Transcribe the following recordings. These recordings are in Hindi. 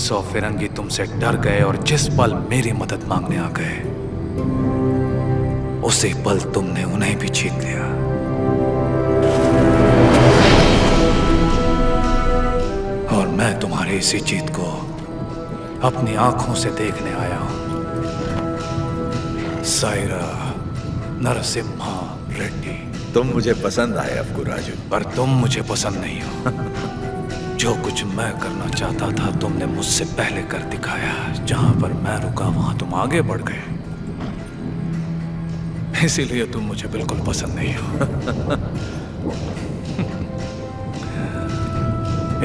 100 फिरंगी तुमसे डर गए और जिस पल मेरी मदद मांगने आ गए, उसी पल तुमने उन्हें भी जीत लिया। और मैं तुम्हारी इसी जीत को अपनी आंखों से देखने आया हूं। सायरा नरसिम्हा रेड्डी। तुम मुझे पसंद आए अप्पू राजू, पर तुम मुझे पसंद नहीं हो। जो कुछ मैं करना चाहता था तुमने मुझसे पहले कर दिखाया। जहां पर मैं रुका वहां तुम आगे बढ़ गए, इसीलिए तुम मुझे बिल्कुल पसंद नहीं हो।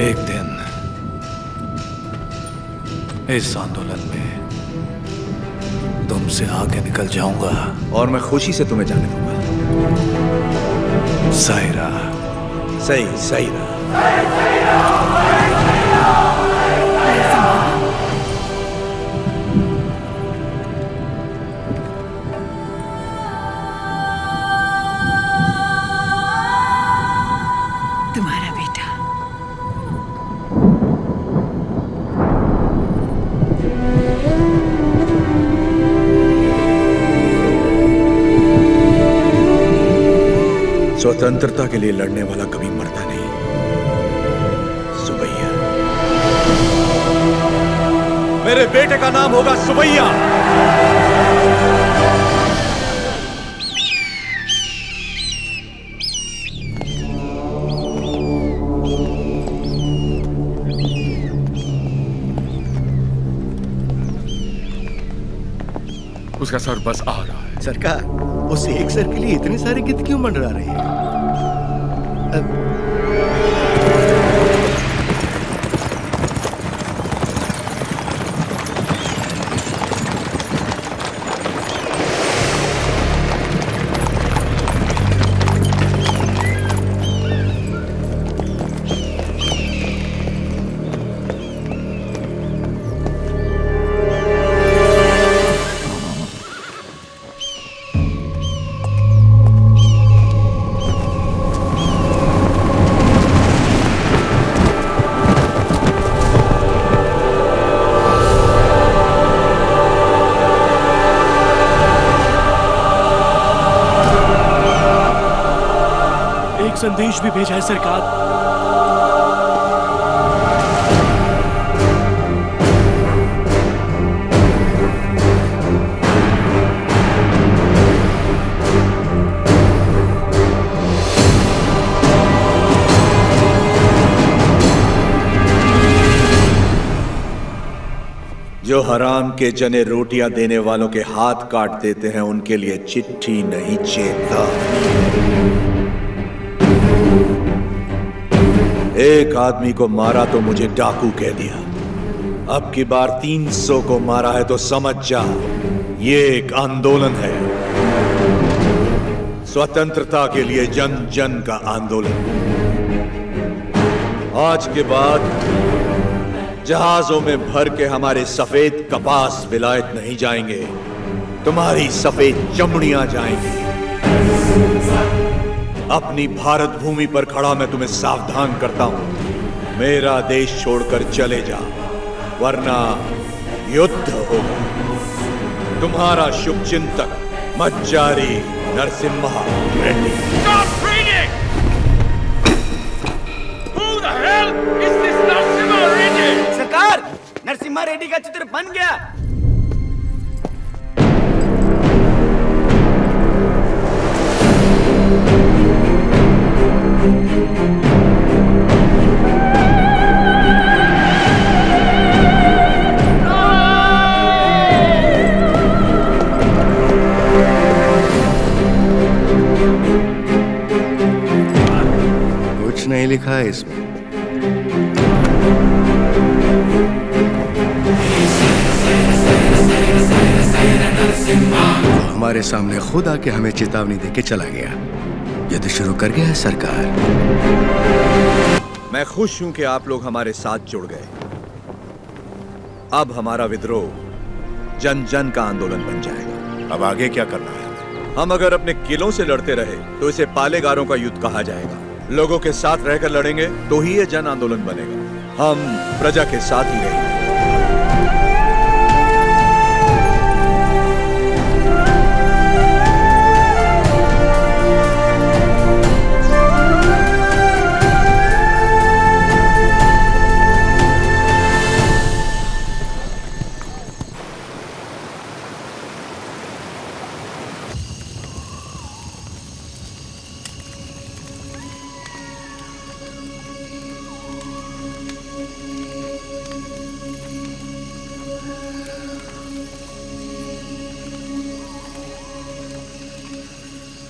एक दिन इस आंदोलन में तुमसे आगे निकल जाऊंगा और मैं खुशी से तुम्हें जाने दूंगा। सायरा। सही सायरा। तुम्हारा बेटा। स्वतंत्रता के लिए लड़ने वाला कभी मरता नहीं। सुबैया। मेरे बेटे का नाम होगा सुबैया। उसका सर बस आ रहा है। सरकार, उस एक सर के लिए इतने सारे गिद्ध क्यों मंडरा रहे हैं? संदेश भी भेजा है सरकार। जो हराम के जने रोटियां देने वालों के हाथ काट देते हैं उनके लिए चिट्ठी नहीं चेतावनी। एक आदमी को मारा तो मुझे डाकू कह दिया, अब की बार 300 को मारा है तो समझ जा ये एक आंदोलन है। स्वतंत्रता के लिए जन जन का आंदोलन। आज के बाद जहाजों में भर के हमारे सफेद कपास विलायत नहीं जाएंगे, तुम्हारी सफेद चमड़ियां जाएंगी। अपनी भारत भूमि पर खड़ा मैं तुम्हें सावधान करता हूं, मेरा देश छोड़कर चले जा वरना युद्ध होगा। तुम्हारा शुभचिंतक मज्जारी Narasimha Reddy. Stop reading! Who the hell is this Narasimha Reddy? सरकार, नरसिम्हा रेड्डी का चित्र बन गया। कुछ नहीं लिखा है इसमें। हमारे सामने खुद आके हमें चेतावनी देके चला गया। युद्ध शुरू कर गया है सरकार। मैं खुश हूं कि आप लोग हमारे साथ जुड़ गए। अब हमारा विद्रोह जन जन का आंदोलन बन जाएगा। अब आगे क्या करना है? हम अगर अपने किलों से लड़ते रहे तो इसे पालेगारों का युद्ध कहा जाएगा। लोगों के साथ रहकर लड़ेंगे तो ही ये जन आंदोलन बनेगा। हम प्रजा के साथ ही रहेंगे।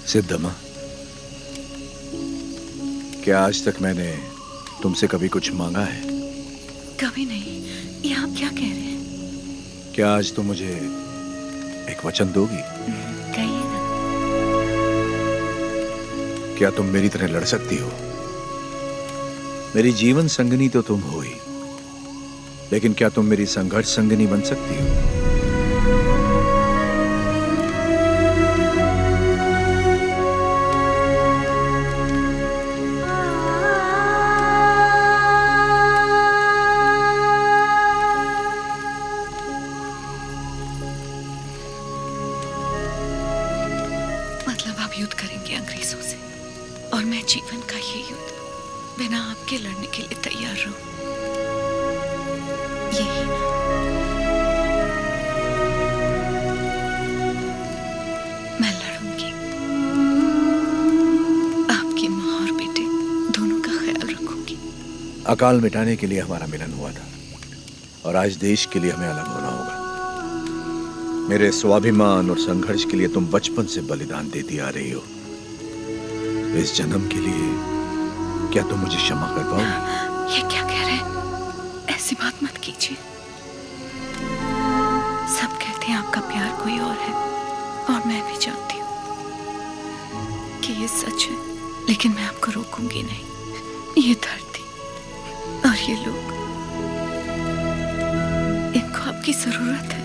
सिद्धम्मा, क्या आज तक मैंने तुमसे कभी कुछ मांगा है? कभी नहीं। ये आप क्या कह रहे हैं? क्या आज तुम मुझे एक वचन दोगी? कहिए ना। क्या तुम मेरी तरह लड़ सकती हो? मेरी जीवन संगनी तो तुम हो ही, लेकिन क्या तुम मेरी संघर्ष संगनी बन सकती हो? मतलब आप युद्ध करेंगे अंग्रेजों से, और मैं जीवन का ये युद्ध बिना आपके लड़ने के लिए तैयार रहूं? यही ना? मैं लड़ूंगी। आपकी माँ और बेटे दोनों का ख्याल रखूंगी। अकाल मिटाने के लिए हमारा मिलन हुआ था, और आज देश के लिए हमें अलग होना होगा। मेरे स्वाभिमान और संघर्ष के लिए तुम बचपन से बलिदान देती आ रही हो। इस जन्म के लिए क्या तुम मुझे क्षमा कर पाओगे? ये क्या कह रहे हैं? ऐसी बात मत कीजिए। सब कहते हैं आपका प्यार कोई और है, और मैं भी जानती हूँ कि ये सच है, लेकिन मैं आपको रोकूंगी नहीं। ये धरती और ये लोग, इनको आपकी जरूरत है।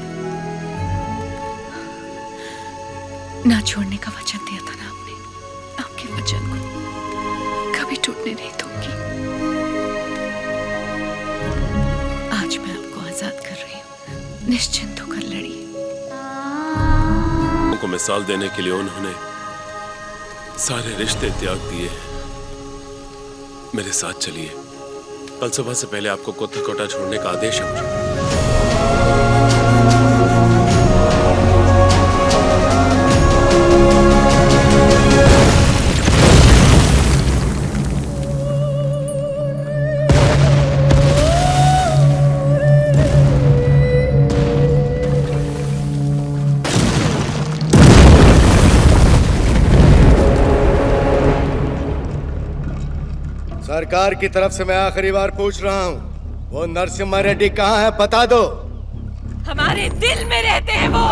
ना छोड़ने का वचन दिया था ना आपने। आपके वचन को कभी टूटने नहीं दूंगी। आज मैं आपको आजाद कर रही हूँ। निश्चिंत होकर लड़िए। को मिसाल देने के लिए उन्होंने सारे रिश्ते त्याग दिए। मेरे साथ चलिए। कल सुबह से पहले आपको कोटा छोड़ने का आदेश है मुझे। सरकार की तरफ से मैं आखिरी बार पूछ रहा हूँ, वो नरसिम्हा रेड्डी कहाँ है? बता दो। हमारे दिल में रहते हैं वो।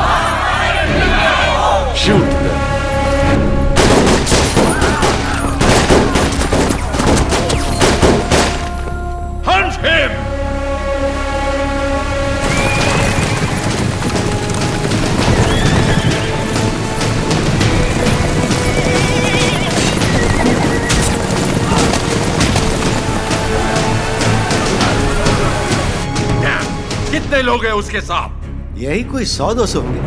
शूट। Hunt him! कितने लोग हैं उसके साथ? यही कोई 100-200 होंगे।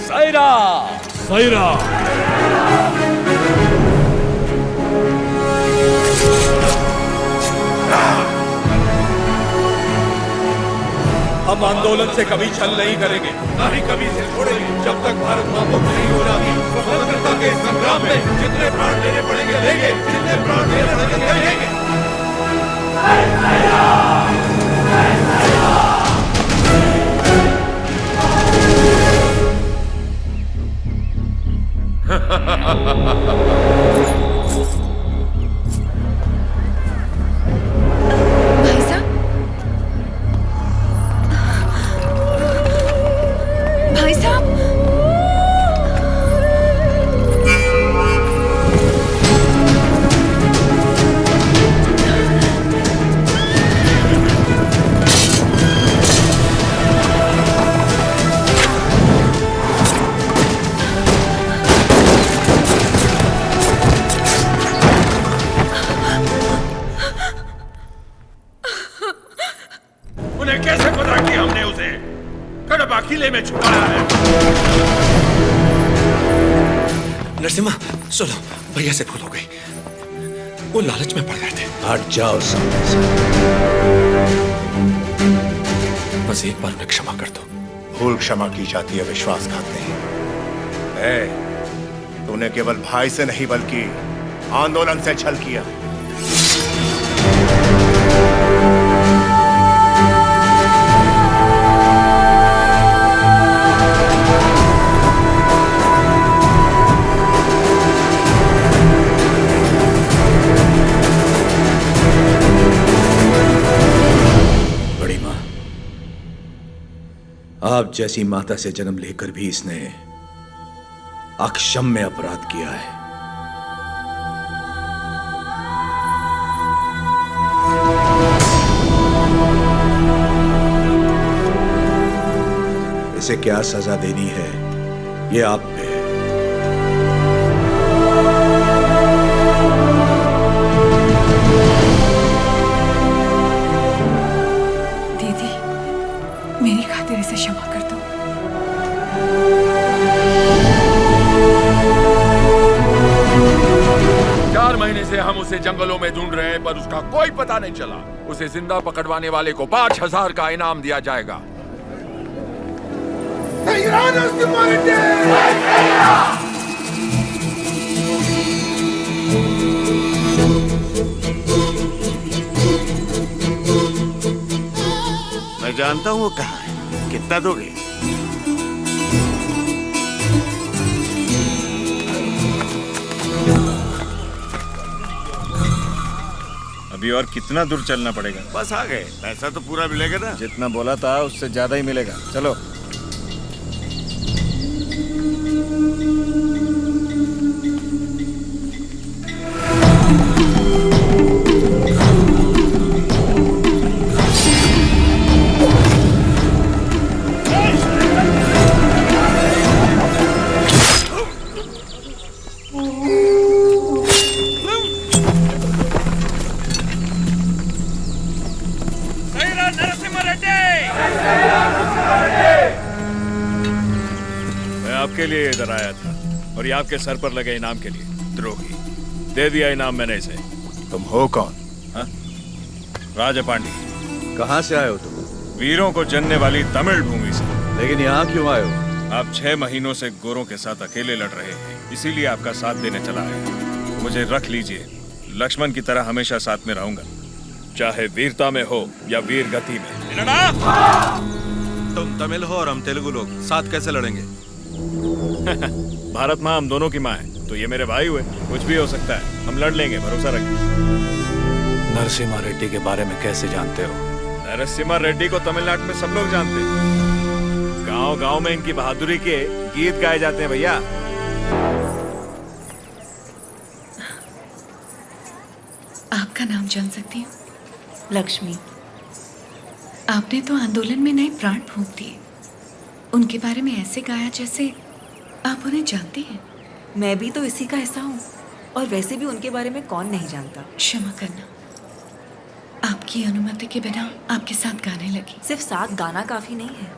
सायरा! सायरा! हम आंदोलन से कभी छल नहीं करेंगे, ना ही कभी इसे छोड़ेंगे, जब तक भारत माँ मुक्त नहीं हो जाती। स्वतंत्रता के संग्राम में जितने प्राण देने पड़ेंगे लेंगे, जितने प्राण देने पड़ेंगे लेंगे। भाई साहब, भाई साहब, उन्हें कैसे पता कि हमने उसे कड़बा किले में छुपाया है? नरसिम्हा, सुनो, भैया से भूल हो गई। वो लालच में पड़ गए थे। हट जाओ सामने से। बस एक बार उन्हें क्षमा कर दो। भूल क्षमा की जाती है, विश्वासघात नहीं। तूने केवल भाई से नहीं बल्कि आंदोलन से छल किया। आप जैसी माता से जन्म लेकर भी इसने अक्षम्य अपराध किया है। इसे क्या सजा देनी है ये आप पे है। दीदी, मेरी खातिर इसे क्षमा कर दो। चार महीने से हम उसे जंगलों में ढूंढ रहे हैं, पर उसका कोई पता नहीं चला। उसे जिंदा पकड़वाने वाले को 5,000 का इनाम दिया जाएगा। मैं जानता हूँ वो कहाँ है। कितना दोगे? अभी और कितना दूर चलना पड़ेगा? बस आ गए। पैसा तो पूरा मिलेगा ना? जितना बोला था उससे ज्यादा ही मिलेगा। चलो। आपके लिए इधर आया था और ये आपके सर पर लगे इनाम के लिए। द्रोही, दे दिया इनाम मैंने इसे। तुम हो कौन? हाँ? राजा पांडे। कहाँ से आए हो तुम? वीरों को जनने वाली तमिल भूमि से। लेकिन यहाँ क्यों आए हो? आप 6 महीनों से गोरों के साथ अकेले लड़ रहे हैं, इसीलिए आपका साथ देने चला है। मुझे रख लीजिए, लक्ष्मण की तरह हमेशा साथ में रहूंगा, चाहे वीरता में हो या वीर गति में। तुम तमिल हो और हम तेलुगु लोग, साथ कैसे लड़ेंगे? भारत माँ हम दोनों की माँ है, तो ये मेरे भाई हुए। कुछ भी हो सकता है, हम लड़ लेंगे, भरोसा रखिए। नरसिम्हा रेड्डी के बारे में कैसे जानते हो? नरसिम्हा रेड्डी को तमिलनाडु में सब लोग जानते हैं। गांव गांव में इनकी बहादुरी के गीत गाए जाते हैं भैया। आपका नाम जान सकती हूँ? लक्ष्मी। आपने तो आंदोलन में नए प्राण फूंक दिए। उनके बारे में ऐसे गाया जैसे आप उन्हें जानते हैं। मैं भी तो इसी का हिस्सा हूँ, और वैसे भी उनके बारे में कौन नहीं जानता। क्षमा करना, आपकी अनुमति के बिना आपके साथ गाने लगी। सिर्फ साथ गाना काफी नहीं है,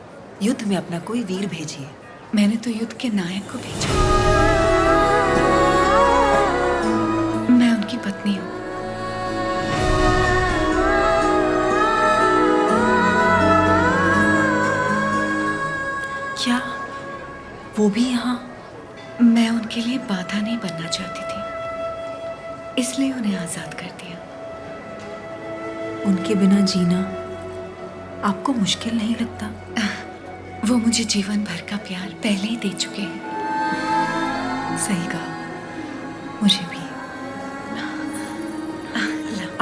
युद्ध में अपना कोई वीर भेजिए। मैंने तो युद्ध के नायक को भेजा। मैं उनकी पत्नी हूँ। क्या वो भी यहाँ? मैं उनके लिए बाधा नहीं बनना चाहती थी, इसलिए उन्हें आजाद कर दिया। उनके बिना जीना आपको मुश्किल नहीं लगता? वो मुझे जीवन भर का प्यार पहले ही दे चुके हैं। सही कहा, मुझे भी।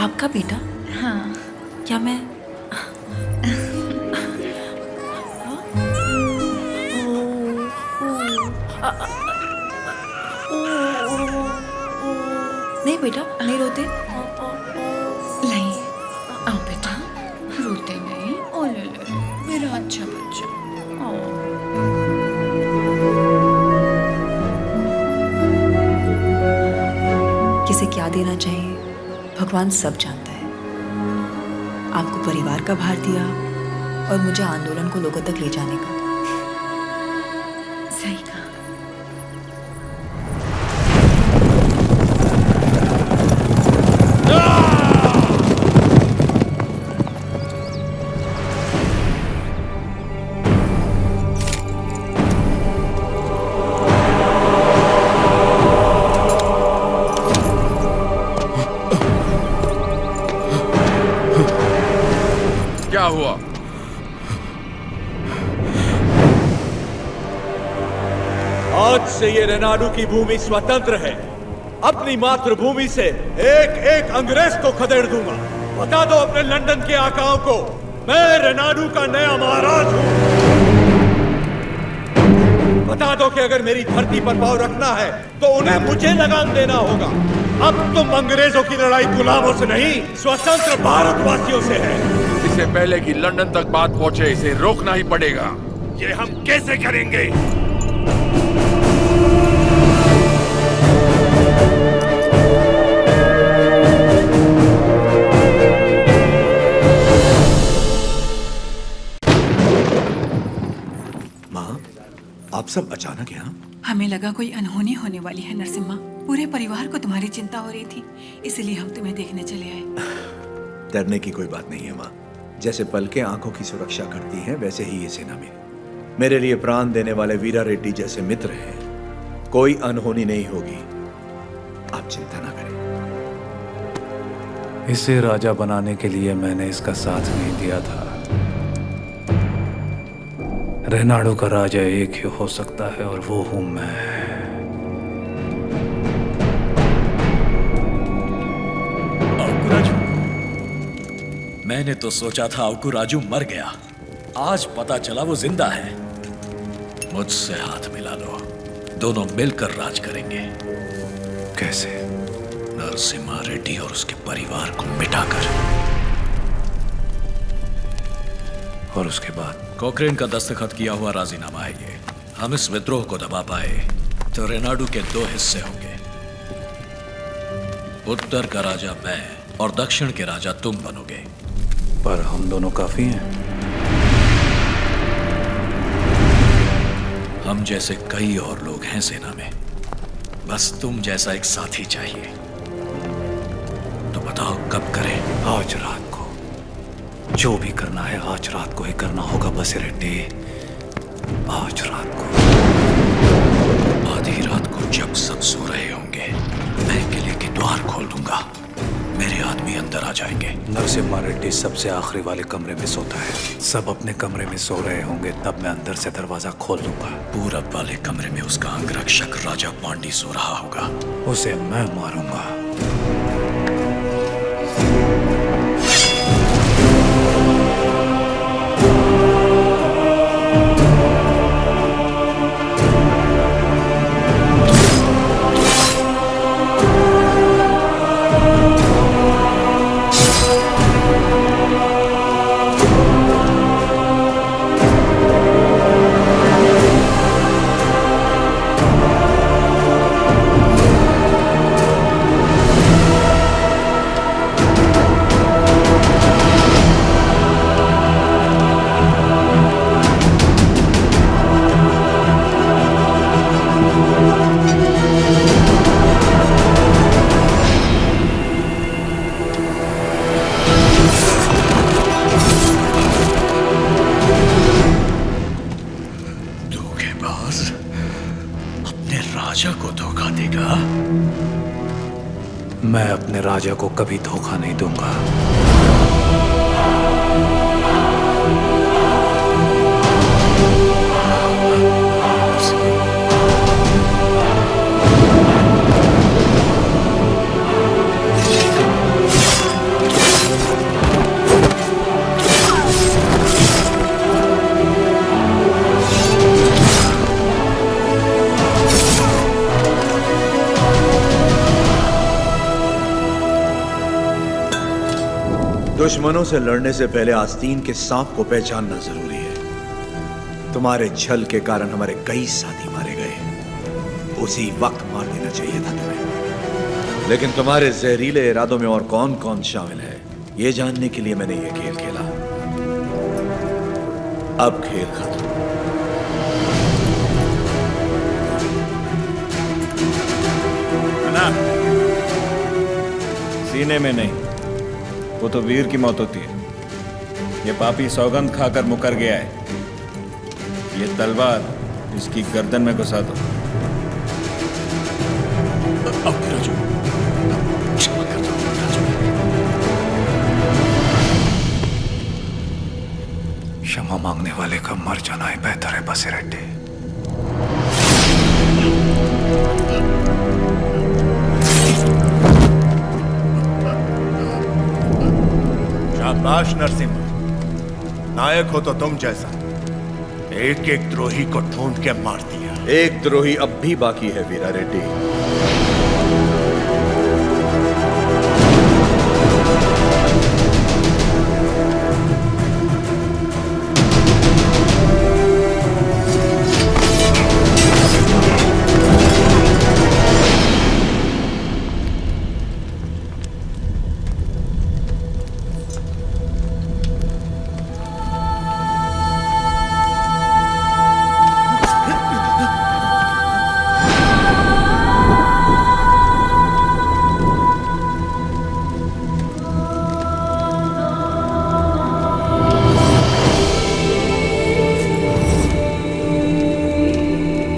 आपका बेटा? हाँ। क्या मैं नहीं बेटा, नहीं रोते। नहीं, आओ बेटा, रोते नहीं। ओ ले ले, मेरा अच्छा बच्चा। किसे क्या देना चाहिए भगवान सब जानता है। आपको परिवार का भार दिया और मुझे आंदोलन को लोगों तक ले जाने का। सही कहा। क्या हुआ? आज से ये रेनाडू की भूमि स्वतंत्र है। अपनी मातृभूमि से एक एक अंग्रेज को खदेड़ दूंगा। बता दो अपने लंदन के आकाओं को, मैं रेनाडू का नया महाराज हूं। बता दो कि अगर मेरी धरती पर पांव रखना है तो उन्हें मुझे लगाम देना होगा। अब तुम अंग्रेजों की लड़ाई गुलामों से नहीं, स्वतंत्र भारतवासियों से है। इससे पहले कि लंदन तक बात पहुंचे, इसे रोकना ही पड़ेगा। ये हम कैसे करेंगे? माँ, आप सब अचानक यहाँ? हमें लगा कोई अनहोनी होने वाली है नरसिम्हा। पूरे परिवार को तुम्हारी चिंता हो रही थी, इसलिए हम तुम्हें देखने चले आए। डरने की कोई बात नहीं है माँ। जैसे पलकें आंखों की सुरक्षा करती हैं, वैसे ही ये सेना मेरे लिए प्राण देने वाले वीरा रेड्डी जैसे मित्र हैं। कोई अनहोनी नहीं होगी, आप चिंता ना करें। इसे राजा बनाने के लिए मैंने इसका साथ नहीं दिया था। रेनाडो का राजा एक ही हो सकता है और वो हूं मैं। आउकुराजू, मैंने तो सोचा था आउकुराजू मर गया, आज पता चला वो जिंदा है। मुझसे हाथ मिला लो, दोनों मिलकर राज करेंगे। कैसे? नरसिम्हा रेड्डी और उसके परिवार को मिटाकर। और उसके बाद? कोक्रेन का दस्तखत किया हुआ राजीनामा है ये। हम इस विद्रोह को दबा पाए तो रेनाडू के दो हिस्से होंगे। उत्तर का राजा मैं और दक्षिण के राजा तुम बनोगे। पर हम दोनों काफी हैं। हम जैसे कई और लोग हैं सेना में, बस तुम जैसा एक साथी चाहिए। तो बताओ कब करें? आज रात को। जो भी करना है आज रात को ही करना होगा बसिरेड्डी। आज रात को। आधी रात को जब सब सो रहे होंगे, मैं किले के द्वार खोल दूंगा। मेरे आदमी अंदर आ जाएंगे। नरसिम्हा रेड्डी सबसे आखिरी वाले कमरे में सोता है। सब अपने कमरे में सो रहे होंगे, तब मैं अंदर से दरवाजा खोल दूंगा। पूरब वाले कमरे में उसका अंगरक्षक राजा पांडी सो रहा होगा। उसे मैं मारूंगा। मैं अपने राजा को कभी धोखा नहीं दूंगा। दुश्मनों से लड़ने से पहले आस्तीन के सांप को पहचानना जरूरी है। तुम्हारे छल के कारण हमारे कई साथी मारे गए। उसी वक्त मार देना चाहिए था तुम्हें। लेकिन तुम्हारे जहरीले इरादों में और कौन कौन शामिल है, यह जानने के लिए मैंने यह खेल खेला। अब खेल खत्म। सीने में नहीं, वो तो वीर की मौत होती है। ये पापी सौगंध खाकर मुकर गया है। ये तलवार इसकी गर्दन में घुसा दो। क्षमा कर दो राजू। क्षमा मांगने वाले का मर जाना ही बेहतर है बसिरेड्डी। शाबाश नरसिम्हा, नायक हो तो तुम जैसा। एक एक द्रोही को ढूंढ के मार दिया। एक द्रोही अब भी बाकी है वीरा रेड्डी।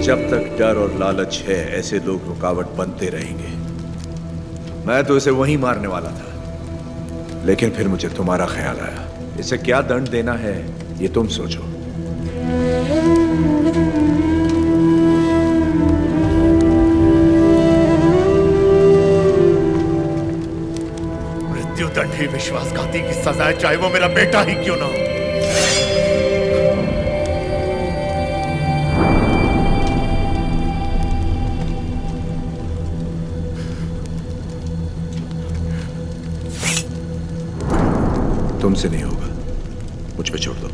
जब तक डर और लालच है, ऐसे लोग रुकावट बनते रहेंगे। मैं तो इसे वहीं मारने वाला था, लेकिन फिर मुझे तुम्हारा ख्याल आया। इसे क्या दंड देना है, ये तुम सोचो। मृत्यु दंड ही विश्वासघाती की सजा है, चाहे वो मेरा बेटा ही क्यों ना हो। तुमसे नहीं होगा, मुझ पे छोड़ दो।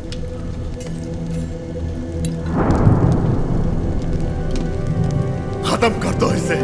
खत्म कर दो इसे।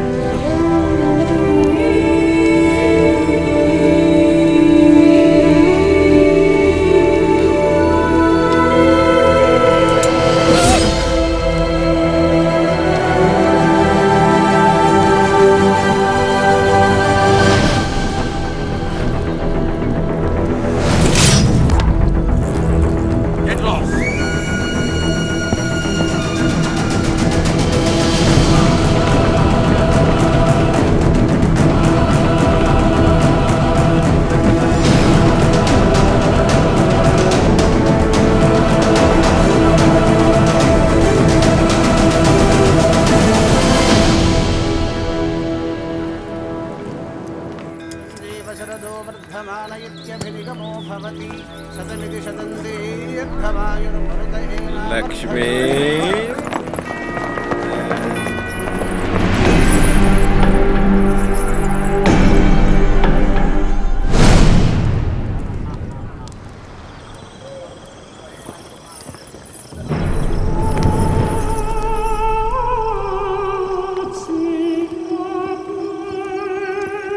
लक्ष्मी,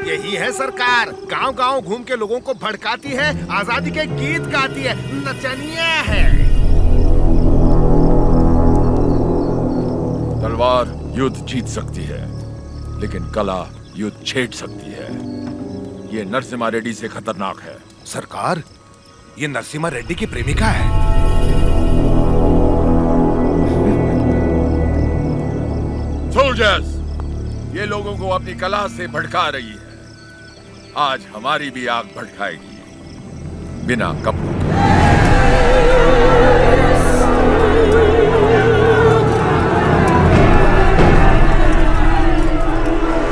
यही है सरकार, गांव-गांव घूम के लोगों को भड़काती है, आजादी के गीत गाती है, नचनिया है। तलवार युद्ध जीत सकती है, लेकिन कला युद्ध छेड़ सकती है। ये नरसिम्हा रेड्डी से खतरनाक है। सरकार, ये नरसिम्हा रेड्डी की प्रेमिका है। सोल्जर्स, ये लोगों को अपनी कला से भड़का रही है। आज हमारी भी आग भड़काएगी, बिना कपड़ों के।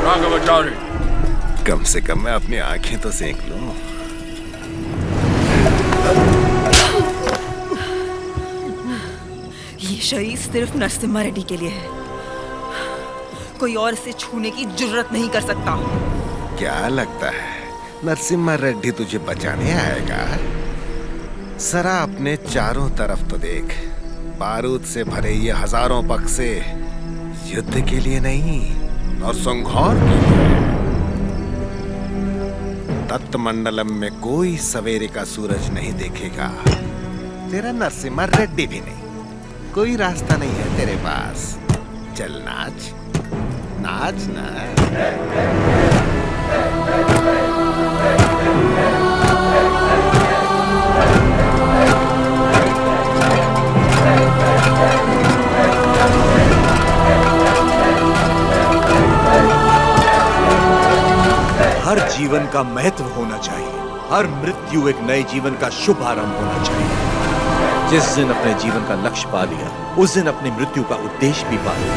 राघवाचार्य, कम से कम मैं अपनी आंखें तो सेक लूं। ये शरीर सिर्फ नरसिम्हा रेड्डी के लिए है, कोई और इसे छूने की जुर्रत नहीं कर सकता। क्या लगता है नरसिम्हा रेड्डी तुझे बचाने आएगा? जरा अपने चारों तरफ तो देख, बारूद से भरे ये हजारों बक्से युद्ध के लिए नहीं और संघार के लिए। तत्मंडलम में कोई सवेरे का सूरज नहीं देखेगा, तेरा नरसिम्हा रेड्डी भी नहीं। कोई रास्ता नहीं है तेरे पास। चल नाच, नाच ना। हर जीवन का महत्व होना चाहिए, हर मृत्यु एक नए जीवन का शुभ आरंभ होना चाहिए। जिस दिन अपने जीवन का लक्ष्य पा लिया, उस दिन अपनी मृत्यु का उद्देश्य भी पा लिया।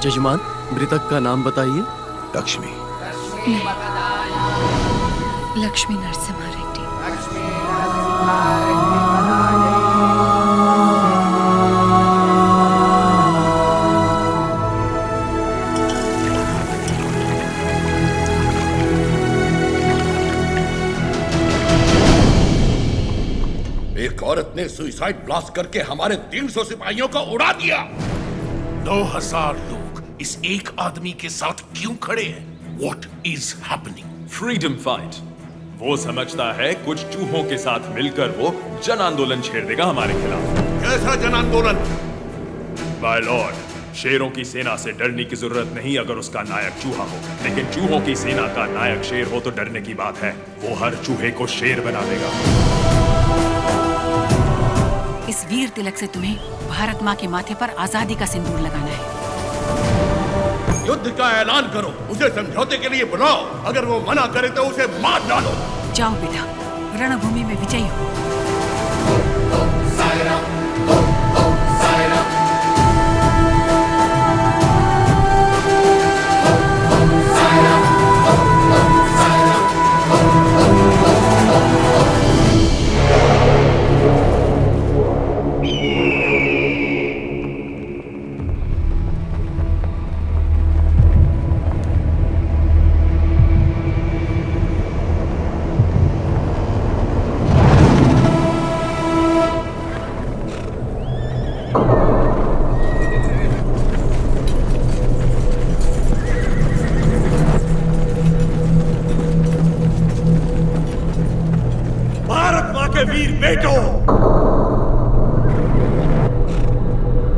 जजमान, मृतक का नाम बताइए। लक्ष्मी। लक्ष्मी नरसिम्हा रेड्डी। एक औरत ने सुसाइड ब्लास्ट करके हमारे 300 सिपाहियों को उड़ा दिया। 9000 लोग इस एक आदमी के साथ क्यों खड़े हैं? What is happening? Freedom fight. वो समझता है कुछ चूहों के साथ मिलकर वो जन आंदोलन छेड़ देगा हमारे खिलाफ। कैसा जन आंदोलन? माय लॉर्ड, शेरों की सेना से डरने की जरूरत नहीं अगर उसका नायक चूहा हो, लेकिन चूहों की सेना का नायक शेर हो तो डरने की बात है। वो हर चूहे को शेर बना देगा। इस वीर तिलक से तुम्हें भारत माँ के माथे पर आजादी का सिंदूर लगाना है। युद्ध का ऐलान करो, उसे समझौते के लिए बुलाओ। अगर वो मना करे तो उसे मार डालो। जाओ बेटा, रणभूमि में विजयी हो। वीर बेटो,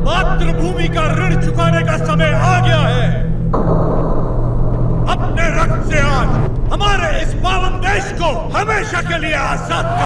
मातृभूमि का ऋण चुकाने का समय आ गया है। अपने रक्त से आज हमारे इस पावन देश को हमेशा के लिए आजाद